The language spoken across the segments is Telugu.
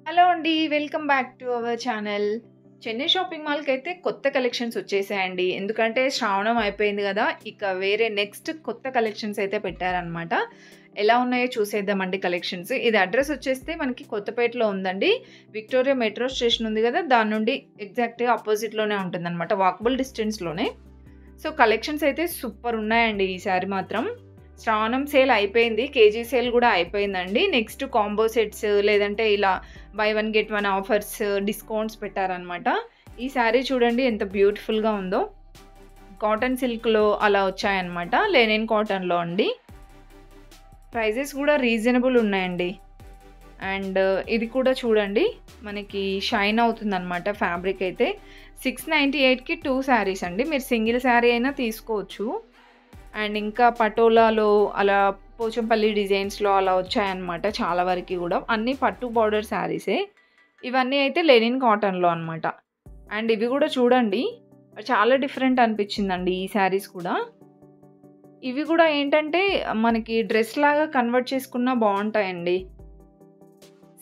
హలో అండి. Welcome back to our channel. Chennai shopping మాల్‌కైతే కొత్త కలెక్షన్స్ వచ్చేసాయండి. ఎందుకంటే శ్రావణం అయిపోయింది గదా! ఇక వేరే నెక్స్ట్ కొత్త కలెక్షన్స్ అయితే పెట్టారనమాట. ఎలా ఉన్నాయో చూసేద్దామండి కలెక్షన్స్. ఇది అడ్రెస్ వచ్చేస్తే మనకి కొత్తపేటలో ఉందండి. విక్టోరియా మెట్రో స్టేషన్ ఉంది గదా! దాని నుండి ఎగ్జాక్ట్‌గా అపోజిట్‌లోనే ఉంటుందనమాట. వాకబుల్ డిస్టెన్స్‌లోనే. సో, కలెక్షన్స్ అయితే సూపర్ ఉన్నాయండి ఈసారి మాత్రం. శ్రావణం సేల్ అయిపోయింది. కేజీ సేల్ గూడా అయిపోయిందండి. నెక్స్ట్ కాంబో సెట్స్ లేదంటే ఇలా by one get one offers, discounts పెట్టారనమాట. ఈ శారీ చూడండి ఎంత బ్యూటిఫుల్‌గా ఉందో. కాటన్ సిల్క్‌లో అలా వచ్చాయన్నమాట. లెనిన్ కాటన్‌లో అండి. ప్రైజెస్ గూడా రీజనబుల్ ఉన్నాయండి. అండ్ ఇది కూడా చూడండి మనకి షైన్ అవుతుందనమాట ఫ్యాబ్రిక్ అయితే. 698కి 2 శారీస్ అండి. మీరు సింగిల్ శారీ అయినా తీసుకోవచ్చు. అండ్ ఇంకా పటోలాలో అలా పోచంపల్లి డిజైన్స్‌లో అలా వచ్చాయన్నమాట చాలా వరకి గూడా. అన్నీ పట్టు బోర్డర్ శారీసే. ఇవన్నీ అయితే లెనిన్ కాటన్‌లో అనమాట. అండ్ ఇవి గూడా చూడండి చాలా డిఫరెంట్ అనిపించిందండి ఈ శారీస్ కూడా. ఇవి గూడా ఏంటంటే మనకి డ్రెస్ లాగా కన్వర్ట్ చేసుకున్నా బావుంటాయండి.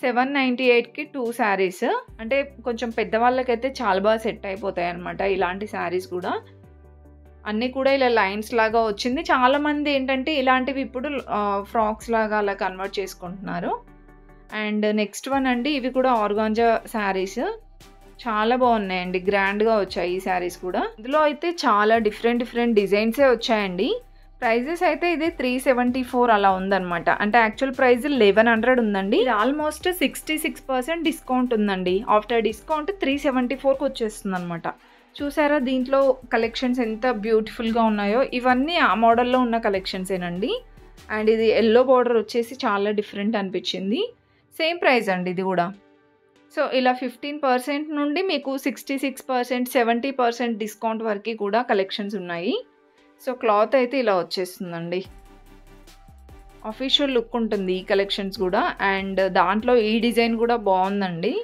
798కి 2 శారీస్. అంటే కొంచెం పెద్దవాళ్ళకైతే చాలా బాగా సెట్ అయిపోతాయన్నమాట ఇలాంటి శారీస్ గూడా. అన్నీ కూడా ఇలా లైన్స్ లాగా వచ్చింది. చాలామంది ఏంటంటే ఇలాంటివి ఇప్పుడు ఫ్రాక్స్ లాగా అలా కన్వర్ట్ చేసుకుంటున్నారు. అండ్ నెక్స్ట్ వన్ అండి ఇవి కూడా ఆర్గాంజా శారీస్. చాలా బాగున్నాయండి. గ్రాండ్‌గా వచ్చాయి ఈ శారీస్ కూడా. ఇందులో అయితే చాలా డిఫరెంట్ డిజైన్సే వచ్చాయండి. ప్రైజెస్ అయితే ఇది 374 అలా ఉందన్నమాట. అంటే యాక్చువల్ ప్రైస్ 1100 ఉందండి. ఇది ఆల్మోస్ట్ 66% డిస్కౌంట్ ఉందండి. ఆఫ్టర్ డిస్కౌంట్ 374కి వచ్చేస్తుందన్నమాట. చూసారా దీంట్లో కలెక్షన్స్ ఎంత బ్యూటిఫుల్‌గా ఉన్నాయో. ఇవన్నీ ఆ మోడల్‌లో ఉన్న కలెక్షన్సేనండి. అండ్ ఇది యెల్లో బోర్డర్ వచ్చేసి చాలా డిఫరెంట్ అనిపించింది. సేమ్ ప్రైస్ అండి ఇది గూడా. సో, ఇలా 15% నుండి మీకు 66%, 70% డిస్కౌంట్ వరకి కూడా కలెక్షన్స్ ఉన్నాయి. సో, క్లాత్ అయితే ఇలా వచ్చేస్తుందండి. ఆఫీషియల్ లుక్ ఉంటుంది ఈ కలెక్షన్స్ గూడా. అండ్ దాంట్లో ఈ డిజైన్ గూడా బావుందండి.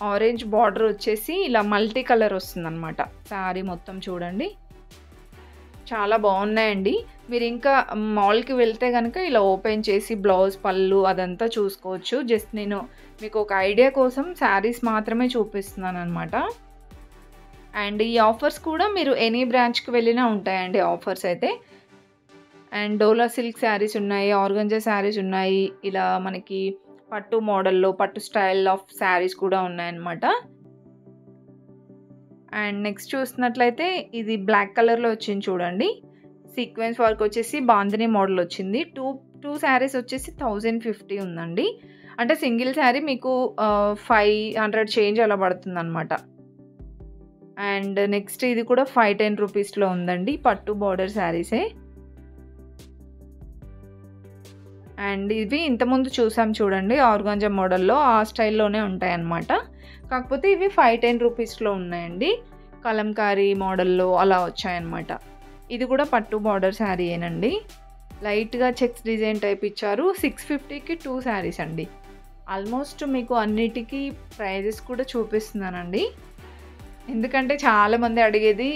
ఆరెంజ్ బార్డర్ వచ్చేసి ఇలా మల్టీ కలర్ వస్తుందన్నమాట. శారీ మొత్తం చూడండి. చాలా బాగున్నాయండి. మీరు ఇంకా మాల్‌కి వెళ్తే గనక ఇలా ఓపెన్ చేసి బ్లౌజ్, పళ్ళు అదంతా చూసుకోవచ్చు. జస్ట్ నేను మీకు ఒక ఐడియా కోసం శారీస్ మాత్రమే చూపిస్తున్నానన్నమాట. అండ్ ఈ ఆఫర్స్ కూడా మీరు ఎనీ బ్రాంచ్‌కి వెళ్ళినా ఉంటాయండి ఆఫర్స్ అయితే. అండ్ డోలా సిల్క్ శారీస్ ఉన్నాయి. ఆర్గంజా శారీస్ ఉన్నాయి. ఇలా మనకి పట్టు మోడల్‌లో, పట్టు స్టైల్ ఆఫ్ శారీస్ కూడా ఉన్నాయన్నమాట. అండ్ నెక్స్ట్ చూస్తున్నట్లయితే ఇది బ్లాక్ కలర్‌లో వచ్చింది చూడండి. సీక్వెన్స్ వర్క్ వచ్చేసి బాందిని మోడల్ వచ్చింది. 2 శారీస్ వచ్చేసి 1050 ఉందండి. అంటే సింగిల్ శారీ మీకు 500 చేంజ్ అలా పడుతుందన్నమాట. అండ్ నెక్స్ట్ ఇది కూడా 510 రూపీస్‌లో ఉందండి. పట్టు బోర్డర్ శారీసే. అండ్ ఇవి ఇంతకుముందు చూసాం చూడండి ఆర్గాంజా మోడల్‌లో ఆ స్టైల్‌లోనే ఉంటాయన్నమాట. కాకపోతే ఇవి 510 రూపీస్‌లో ఉన్నాయండి. కలంకారీ మోడల్‌లో అలా వచ్చాయన్నమాట. ఇది కూడా పట్టు బార్డర్ శారీయేనండి. లైట్‌గా చెక్స్ డిజైన్ టైప్ ఇచ్చారు. 650కి 2 శారీస్ అండి. ఆల్మోస్ట్ మీకు అన్నిటికీ ప్రైజెస్ కూడా చూపిస్తున్నానండి. ఎందుకంటే చాలామంది అడిగేది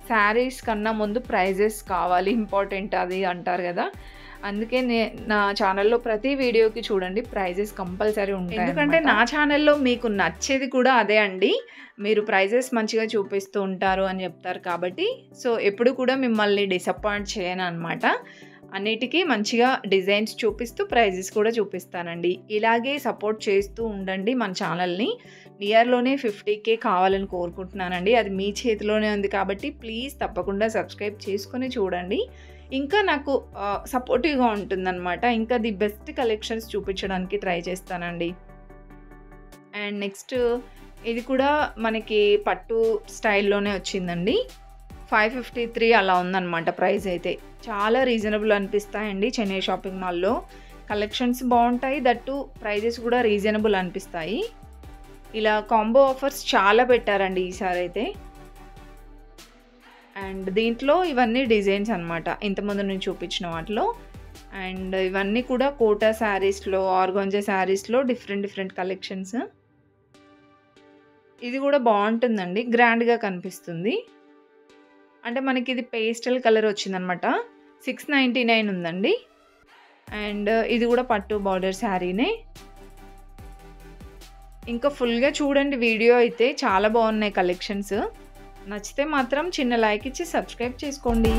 శారీస్ కన్నా ముందు ప్రైజెస్ కావాలి ఇంపార్టెంట్ అది అంటారు కదా! అందుకే నా ఛానల్‌లో ప్రతి వీడియోకి చూడండి ప్రైజెస్ కంపల్సరీ ఉంటాయి. ఎందుకంటే నా ఛానల్‌లో మీకు నచ్చేది కూడా అదే అండి. మీరు ప్రైజెస్ మంచిగా చూపిస్తూ ఉంటారు అని చెప్తారు కాబట్టి. సో, ఎప్పుడు కూడా మిమ్మల్ని డిసప్పాయింట్ చేయననమాట. అన్నిటికీ మంచిగా డిజైన్స్ చూపిస్తూ ప్రైజెస్ కూడా చూపిస్తానండి. ఇలాగే సపోర్ట్ చేస్తూ ఉండండి మన ఛానల్‌ని. నియర్‌లోనే 50K కావాలని కోరుకుంటున్నానండి. అది మీ చేతిలోనే ఉంది కాబట్టి ప్లీజ్ తప్పకుండా సబ్స్క్రైబ్ చేసుకొని చూడండి. ఇంకా నాకు సపోర్టివ్‌గా ఉంటుందన్నమాట. ఇంకా ది బెస్ట్ కలెక్షన్స్ చూపించడానికి ట్రై చేస్తానండి. అండ్ నెక్స్ట్ ఇది కూడా మనకి పట్టు స్టైల్‌లోనే వచ్చిందండి. 553 అలా ఉందన్నమాట ప్రైస్ అయితే. చాలా రీజనబుల్ అనిపిస్తాయండి చెన్నై షాపింగ్ మాల్‌లో. కలెక్షన్స్ బావుంటాయి. దట్టు ప్రైజెస్ కూడా రీజనబుల్ అనిపిస్తాయి. ఇలా కాంబో ఆఫర్స్ చాలా పెట్టారండి ఈసారైతే. అండ్ దీంట్లో ఇవన్నీ డిజైన్స్ అన్నమాట. ఇంతకుముందు నేను చూపించిన వాటిలో. అండ్ ఇవన్నీ కూడా కోటా శారీస్‌లో, ఆర్గాంజా శారీస్‌లో డిఫరెంట్ కలెక్షన్స్. ఇది కూడా బావుంటుందండి. గ్రాండ్‌గా కనిపిస్తుంది. అంటే మనకి ఇది పేస్టల్ కలర్ వచ్చిందనమాట. 699 ఉందండి. అండ్ ఇది కూడా పట్టు బార్డర్ శారీనే. ఇంకా ఫుల్‌గా చూడండి వీడియో అయితే చాలా బాగున్నాయి కలెక్షన్స్. నచ్చితే మాత్రం చిన్న లైక్ ఇచ్చి సబ్స్క్రైబ్ చేసుకోండి.